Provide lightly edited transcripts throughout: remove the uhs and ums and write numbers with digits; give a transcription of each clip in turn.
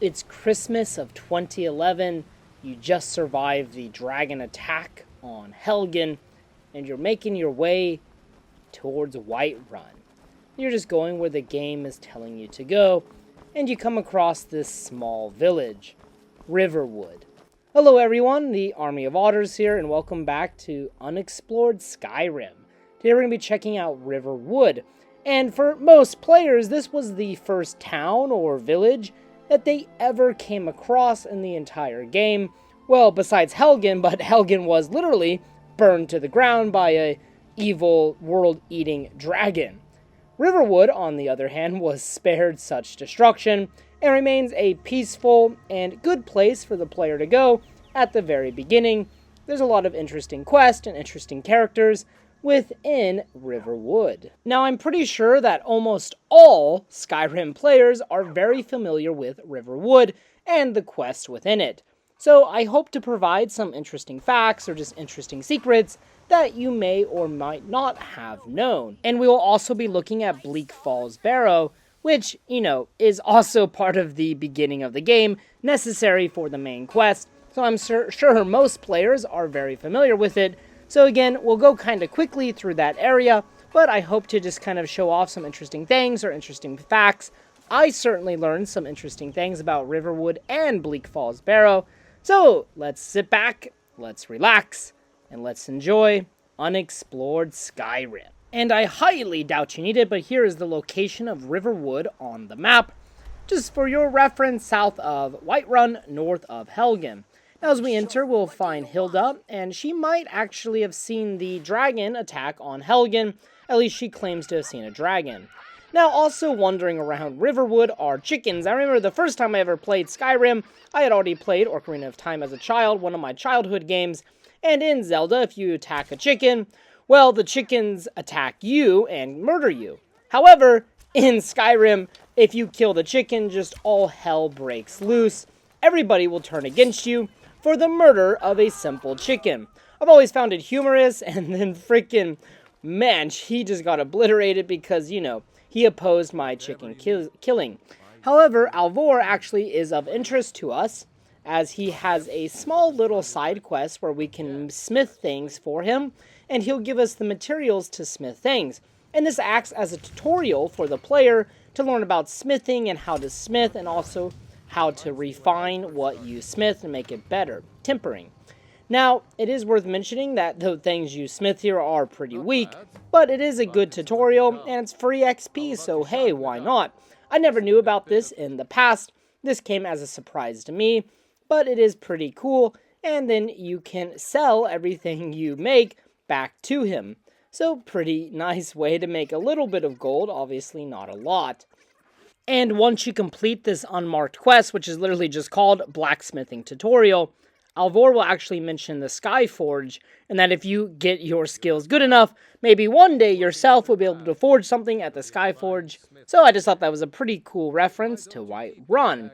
It's Christmas of 2011. You just survived the dragon attack on Helgen, and you're making your way towards Whiterun. You're just going where the game is telling you to go, and you come across this small village, Riverwood. Hello everyone, the Army of Otters here, and welcome back to Unexplored Skyrim. Today we're going to be checking out Riverwood, and for most players, this was the first town or village that they ever came across in the entire game. Well, besides Helgen, but Helgen was literally burned to the ground by a evil world-eating dragon. Riverwood, on the other hand, was spared such destruction and remains a peaceful and good place for the player to go at the very beginning. There's a lot of interesting quests and interesting characters within Riverwood. Now, I'm pretty sure that almost all Skyrim players are very familiar with Riverwood and the quests within it. So I hope to provide some interesting facts or just interesting secrets that you may or might not have known. And we will also be looking at Bleak Falls Barrow, which, is also part of the beginning of the game, necessary for the main quest. So I'm sure most players are very familiar with it. So again, we'll go kind of quickly through that area, but I hope to just kind of show off some interesting things or interesting facts. I certainly learned some interesting things about Riverwood and Bleak Falls Barrow. So let's sit back, let's relax, and let's enjoy Unexplored Skyrim. And I highly doubt you need it, but here is the location of Riverwood on the map, just for your reference, south of Whiterun, north of Helgen. Now, as we enter, we'll find Hilde, and she might actually have seen the dragon attack on Helgen. At least she claims to have seen a dragon. Now, also wandering around Riverwood are chickens. I remember the first time I ever played Skyrim, I had already played Ocarina of Time as a child, one of my childhood games. And in Zelda, if you attack a chicken, well, the chickens attack you and murder you. However, in Skyrim, if you kill the chicken, just all hell breaks loose. Everybody will turn against you for the murder of a simple chicken. I've always found it humorous, and then freaking, man, he just got obliterated because, he opposed my chicken killing. However, Alvor actually is of interest to us, as he has a small little side quest where we can smith things for him, and he'll give us the materials to smith things. And this acts as a tutorial for the player to learn about smithing and how to smith, and also how to refine what you smith and make it better. Tempering. Now, it is worth mentioning that the things you smith here are pretty weak, but it is a good tutorial, and it's free XP, so hey, why not? I never knew about this in the past. This came as a surprise to me, but it is pretty cool, and then you can sell everything you make back to him. So, pretty nice way to make a little bit of gold, obviously not a lot. And once you complete this unmarked quest, which is literally just called Blacksmithing Tutorial, Alvor will actually mention the Skyforge, and that if you get your skills good enough, maybe one day yourself will be able to forge something at the Skyforge. So I just thought that was a pretty cool reference to Whiterun.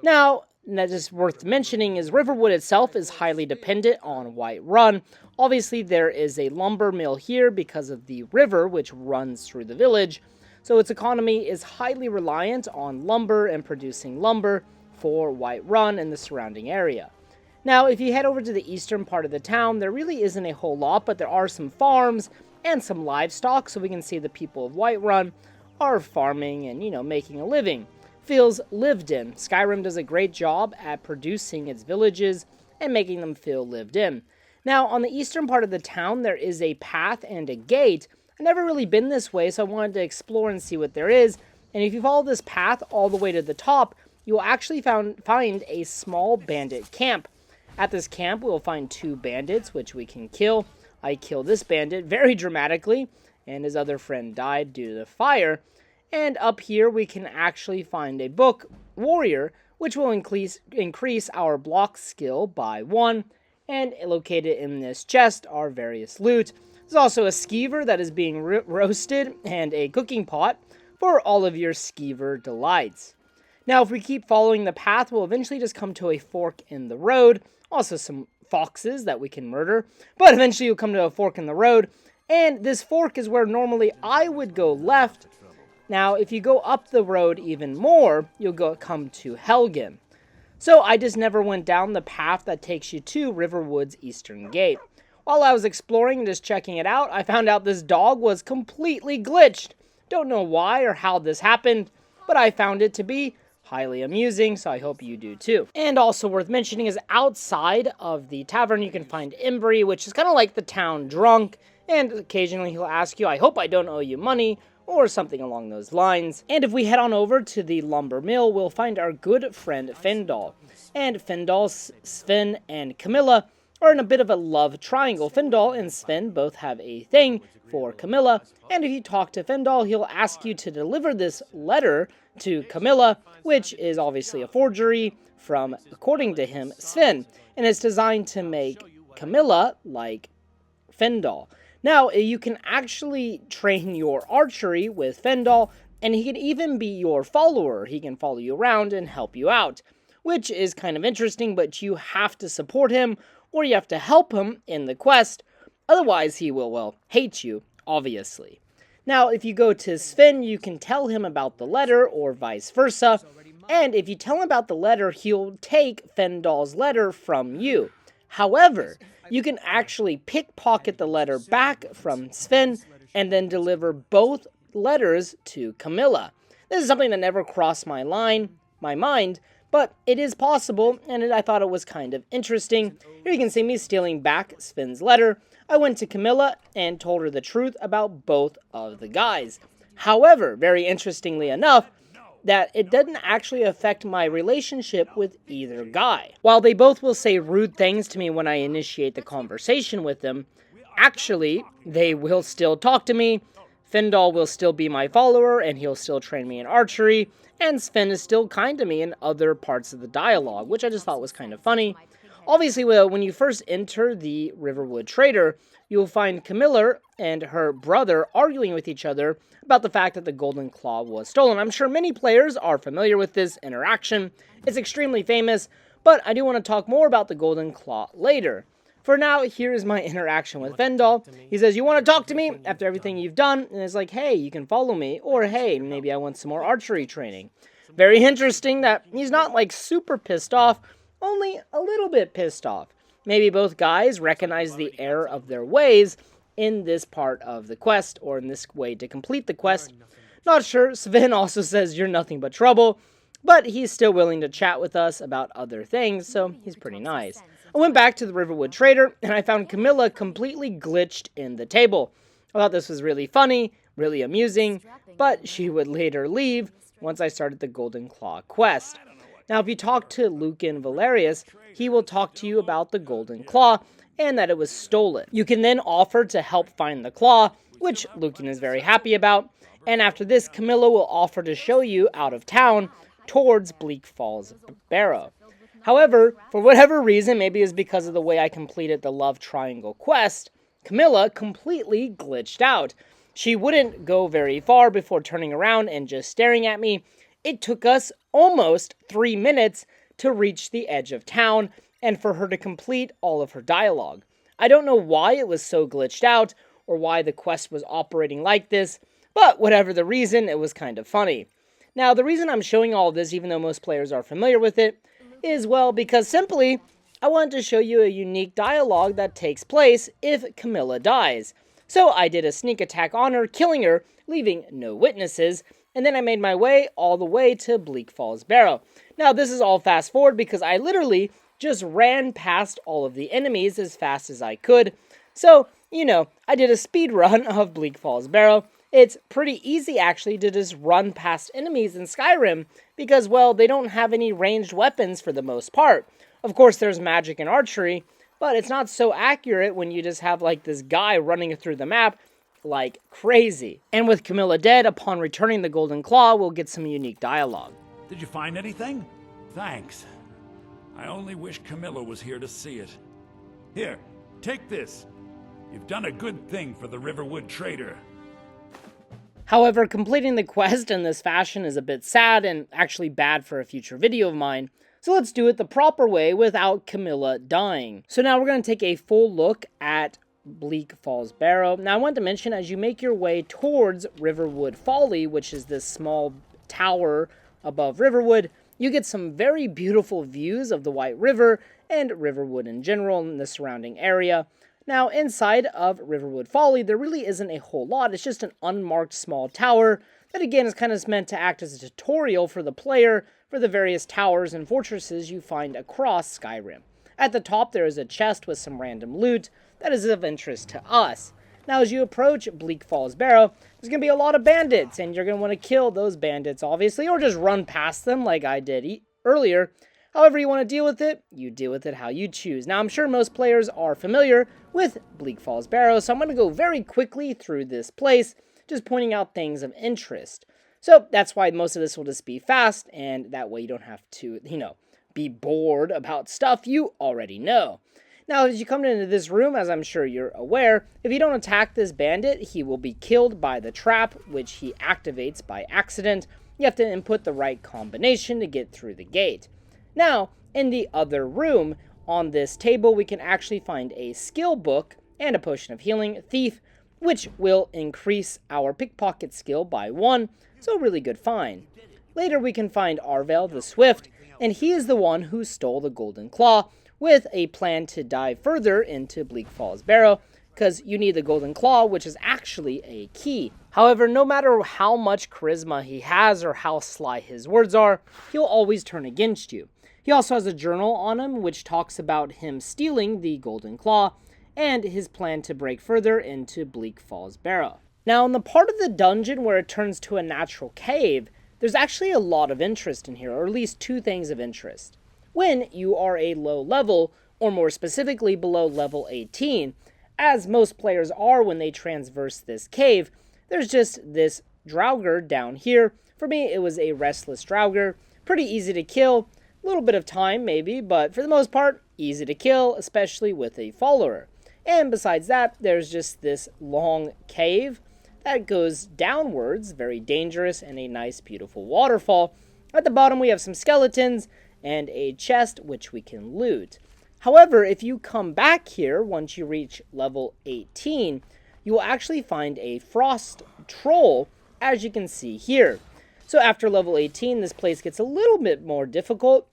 Now, that is worth mentioning is Riverwood itself is highly dependent on Whiterun. Obviously, there is a lumber mill here because of the river which runs through the village. So its economy is highly reliant on lumber and producing lumber for Whiterun and the surrounding area. Now, if you head over to the eastern part of the town, there really isn't a whole lot, but there are some farms and some livestock, so we can see the people of Whiterun are farming and, making a living. Feels lived in. Skyrim does a great job at producing its villages and making them feel lived in. Now, on the eastern part of the town, there is a path and a gate. I've never really been this way, so I wanted to explore and see what there is. And if you follow this path all the way to the top, you will actually find a small bandit camp. At this camp, we will find 2 bandits, which we can kill. I kill this bandit very dramatically, and his other friend died due to the fire. And up here, we can actually find a book, Warrior, which will increase our block skill by 1. And located in this chest are various loot. There's also a skeever that is being roasted, and a cooking pot for all of your skeever delights. Now, if we keep following the path, we'll eventually just come to a fork in the road. Also some foxes that we can murder. But eventually you'll come to a fork in the road. And this fork is where normally I would go left. Now, if you go up the road even more, you'll come to Helgen. So I just never went down the path that takes you to Riverwood's eastern gate. While I was exploring and just checking it out, I found out this dog was completely glitched. Don't know why or how this happened, but I found it to be highly amusing, so I hope you do too. And also worth mentioning is outside of the tavern you can find Embry, which is kind of like the town drunk, and occasionally he'll ask you, I hope I don't owe you money, or something along those lines. And if we head on over to the lumber mill, we'll find our good friend Fendal. And Fendal, Sven, and Camilla are in a bit of a love triangle. Fendal and Sven both have a thing for Camilla, and if you talk to Fendal, he'll ask you to deliver this letter to Camilla, which is obviously a forgery from, according to him, Sven, and it's designed to make Camilla like Fendal. Now, you can actually train your archery with Fendal, and he can even be your follower. He can follow you around and help you out, which is kind of interesting, but you have to support him, or you have to help him in the quest. Otherwise, he will, well, hate you, obviously. Now, if you go to Sven, you can tell him about the letter, or vice versa. And if you tell him about the letter, he'll take Fendal's letter from you. However, you can actually pickpocket the letter back from Sven, and then deliver both letters to Camilla. This is something that never crossed my mind, but it is possible, and I thought it was kind of interesting. Here you can see me stealing back Sven's letter. I went to Camilla and told her the truth about both of the guys. However, very interestingly enough, that it doesn't actually affect my relationship with either guy. While they both will say rude things to me when I initiate the conversation with them, actually, they will still talk to me. Fendal will still be my follower, and he'll still train me in archery, and Sven is still kind to me in other parts of the dialogue, which I just thought was kind of funny. Obviously, when you first enter the Riverwood Trader, you'll find Camilla and her brother arguing with each other about the fact that the Golden Claw was stolen. I'm sure many players are familiar with this interaction. It's extremely famous, but I do want to talk more about the Golden Claw later. For now, here's my interaction with Fendal. He says, you want to talk to me after everything you've done? And it's like, hey, you can follow me. Or, hey, maybe I want some more archery training. Very interesting that he's not, like, super pissed off, only a little bit pissed off. Maybe both guys recognize the error of their ways in this part of the quest, or in this way to complete the quest. Not sure. Sven also says you're nothing but trouble, but he's still willing to chat with us about other things, so he's pretty nice. I went back to the Riverwood Trader, and I found Camilla completely glitched in the table. I thought this was really funny, really amusing, but she would later leave once I started the Golden Claw quest. Now, if you talk to Lucan Valerius, he will talk to you about the Golden Claw, and that it was stolen. You can then offer to help find the claw, which Lucan is very happy about, and after this, Camilla will offer to show you out of town towards Bleak Falls Barrow. However, for whatever reason, maybe it's because of the way I completed the Love Triangle quest, Camilla completely glitched out. She wouldn't go very far before turning around and just staring at me. It took us almost 3 minutes to reach the edge of town, and for her to complete all of her dialogue. I don't know why it was so glitched out, or why the quest was operating like this, but whatever the reason, it was kind of funny. Now, the reason I'm showing all this, even though most players are familiar with it, is, well, because simply, I wanted to show you a unique dialogue that takes place if Camilla dies. So I did a sneak attack on her, killing her, leaving no witnesses, and then I made my way all the way to Bleak Falls Barrow. Now, this is all fast forward because I literally just ran past all of the enemies as fast as I could. So, you know, I did a speed run of Bleak Falls Barrow. It's pretty easy, actually, to just run past enemies in Skyrim because, well, they don't have any ranged weapons for the most part. Of course, there's magic and archery, but it's not so accurate when you just have, like, this guy running through the map like crazy. And with Camilla dead, upon returning the Golden Claw, we'll get some unique dialogue. Did you find anything? Thanks. I only wish Camilla was here to see it. Here, take this. You've done a good thing for the Riverwood Trader. However, completing the quest in this fashion is a bit sad and actually bad for a future video of mine. So let's do it the proper way without Camilla dying. So now we're going to take a full look at Bleak Falls Barrow. Now I want to mention, as you make your way towards Riverwood Folly, which is this small tower above Riverwood, you get some very beautiful views of the White River and Riverwood in general and the surrounding area. Now, inside of Riverwood Folly, there really isn't a whole lot. It's just an unmarked small tower that, again, is kind of meant to act as a tutorial for the player for the various towers and fortresses you find across Skyrim. At the top, there is a chest with some random loot that is of interest to us. Now, as you approach Bleak Falls Barrow, there's going to be a lot of bandits, and you're going to want to kill those bandits, obviously, or just run past them like I did earlier. However you want to deal with it, you deal with it how you choose. Now, I'm sure most players are familiar with Bleak Falls Barrow, so I'm going to go very quickly through this place, just pointing out things of interest. So that's why most of this will just be fast, and that way you don't have to, be bored about stuff you already know. Now, as you come into this room, as I'm sure you're aware, if you don't attack this bandit, he will be killed by the trap, which he activates by accident. You have to input the right combination to get through the gate. Now, in the other room, on this table, we can actually find a skill book and a potion of healing, Thief, which will increase our pickpocket skill by 1, so a really good find. Later, we can find Arvel the Swift, and he is the one who stole the Golden Claw, with a plan to dive further into Bleak Falls Barrow, because you need the Golden Claw, which is actually a key. However, no matter how much charisma he has or how sly his words are, he'll always turn against you. He also has a journal on him which talks about him stealing the Golden Claw and his plan to break further into Bleak Falls Barrow. Now, in the part of the dungeon where it turns to a natural cave, there's actually a lot of interest in here, or at least 2 things of interest. When you are a low level, or more specifically below level 18, as most players are when they transverse this cave, there's just this Draugr down here. For me, it was a restless Draugr, pretty easy to kill, a little bit of time maybe, but for the most part, easy to kill, especially with a follower. And besides that, there's just this long cave that goes downwards, very dangerous, and a nice beautiful waterfall. At the bottom we have some skeletons, and a chest which we can loot. However, if you come back here, once you reach level 18, you will actually find a frost troll, as you can see here. So after level 18, this place gets a little bit more difficult.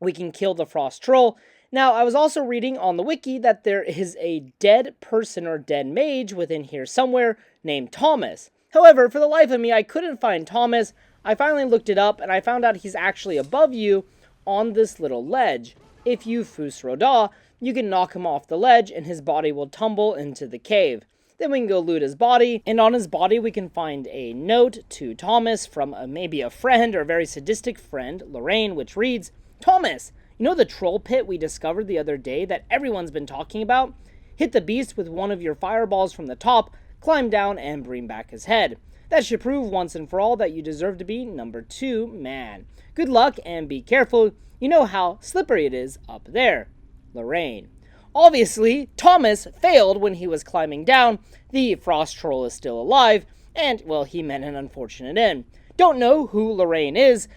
We can kill the frost troll. Now, I was also reading on the wiki that there is a dead person or dead mage within here somewhere named Thomas. However, for the life of me, I couldn't find Thomas. I finally looked it up, and I found out he's actually above you on this little ledge. If you Fus Roda, you can knock him off the ledge and his body will tumble into the cave. Then we can go loot his body, and on his body we can find a note to Thomas from maybe a friend or a very sadistic friend, Lorraine, which reads, "Thomas, you know the troll pit we discovered the other day that everyone's been talking about? Hit the beast with one of your fireballs from the top, climb down and bring back his head. That should prove once and for all that you deserve to be number 2 man. Good luck and be careful. You know how slippery it is up there. Lorraine." Obviously, Thomas failed when he was climbing down. The frost troll is still alive, and, well, he met an unfortunate end. Don't know who Lorraine is,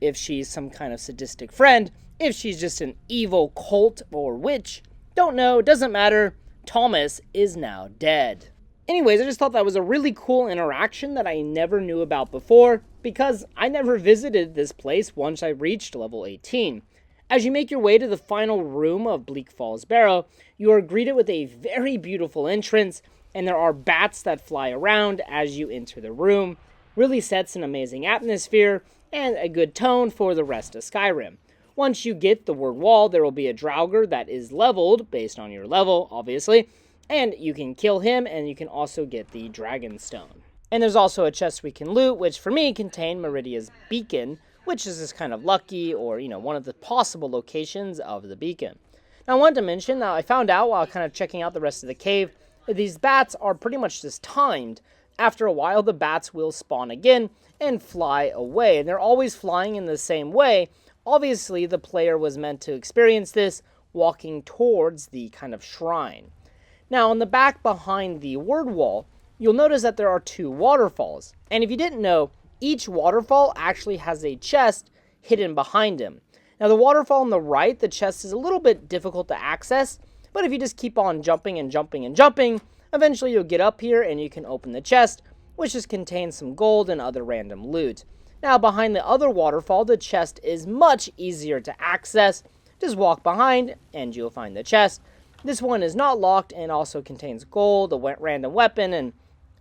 if she's some kind of sadistic friend, if she's just an evil cult or witch. Don't know, doesn't matter. Thomas is now dead. Anyways, I just thought that was a really cool interaction that I never knew about before, because I never visited this place once I reached level 18. As you make your way to the final room of Bleak Falls Barrow, you are greeted with a very beautiful entrance, and there are bats that fly around as you enter the room. Really sets an amazing atmosphere and a good tone for the rest of Skyrim. Once you get the word wall, there will be a Draugr that is leveled, based on your level, obviously, and you can kill him, and you can also get the Dragon Stone. And there's also a chest we can loot, which for me contained Meridia's beacon, which is just kind of lucky, or, one of the possible locations of the beacon. Now, I wanted to mention that I found out while kind of checking out the rest of the cave, that these bats are pretty much just timed. After a while, the bats will spawn again and fly away, and they're always flying in the same way. Obviously, the player was meant to experience this walking towards the kind of shrine. Now, on the back behind the word wall, you'll notice that there are 2 waterfalls. And if you didn't know, each waterfall actually has a chest hidden behind him. Now, the waterfall on the right, the chest is a little bit difficult to access, but if you just keep on jumping and jumping and jumping, eventually you'll get up here and you can open the chest, which just contains some gold and other random loot. Now, behind the other waterfall, the chest is much easier to access. Just walk behind, and you'll find the chest. This one is not locked and also contains gold, a random weapon, and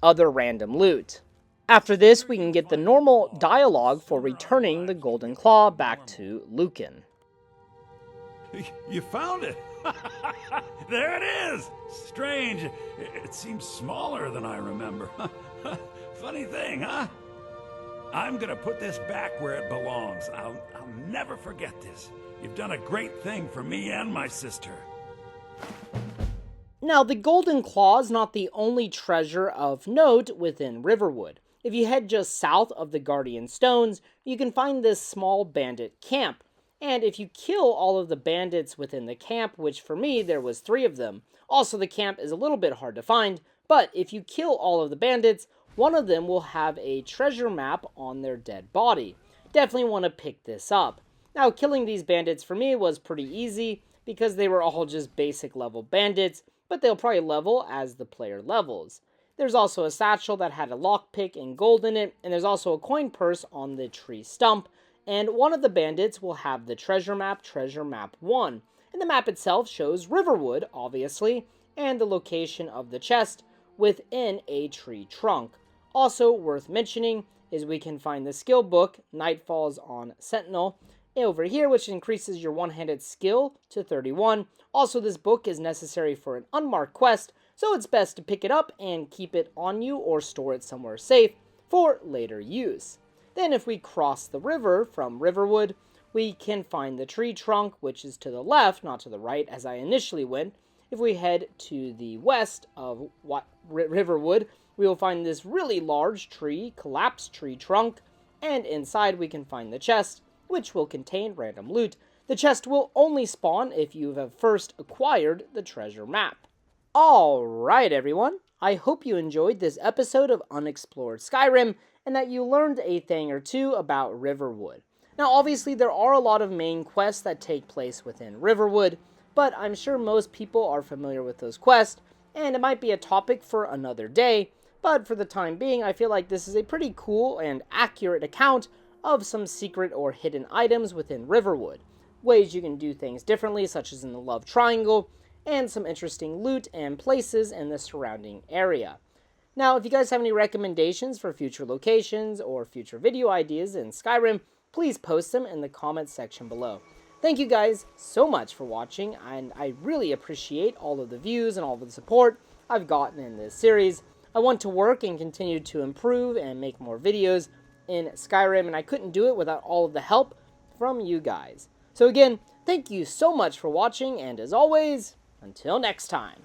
other random loot. After this, we can get the normal dialogue for returning the Golden Claw back to Lucan. You found it! There it is! Strange. It seems smaller than I remember. Funny thing, huh? I'm gonna put this back where it belongs. I'll never forget this. You've done a great thing for me and my sister. Now, the Golden Claw is not the only treasure of note within Riverwood. If you head just south of the Guardian Stones, you can find this small bandit camp. And if you kill all of the bandits within the camp, which for me, there was 3 of them. Also, the camp is a little bit hard to find, but if you kill all of the bandits, one of them will have a treasure map on their dead body. Definitely want to pick this up. Now, killing these bandits for me was pretty easy, because they were all just basic level bandits, but they'll probably level as the player levels. There's also a satchel that had a lockpick and gold in it, and there's also a coin purse on the tree stump, and one of the bandits will have the treasure map 1, and the map itself shows Riverwood, obviously, and the location of the chest within a tree trunk. Also worth mentioning is we can find the skill book, Nightfalls on Sentinel, over here, which increases your one-handed skill to 31. Also, this book is necessary for an unmarked quest, so it's best to pick it up and keep it on you or store it somewhere safe for later use. Then if we cross the river from Riverwood, we can find the tree trunk, which is to the left, not to the right, as I initially went. If we head to the west of Riverwood, we will find this really large collapsed tree trunk, and inside we can find the chest, which will contain random loot. The chest will only spawn if you have first acquired the treasure map. Alright everyone, I hope you enjoyed this episode of Unexplored Skyrim, and that you learned a thing or two about Riverwood. Now obviously there are a lot of main quests that take place within Riverwood, but I'm sure most people are familiar with those quests, and it might be a topic for another day, but for the time being I feel like this is a pretty cool and accurate account of some secret or hidden items within Riverwood, ways you can do things differently, such as in the Love Triangle, and some interesting loot and places in the surrounding area. Now, if you guys have any recommendations for future locations or future video ideas in Skyrim, please post them in the comments section below. Thank you guys so much for watching, and I really appreciate all of the views and all of the support I've gotten in this series. I want to work and continue to improve and make more videos in Skyrim, and I couldn't do it without all of the help from you guys. So again, thank you so much for watching, and as always, until next time.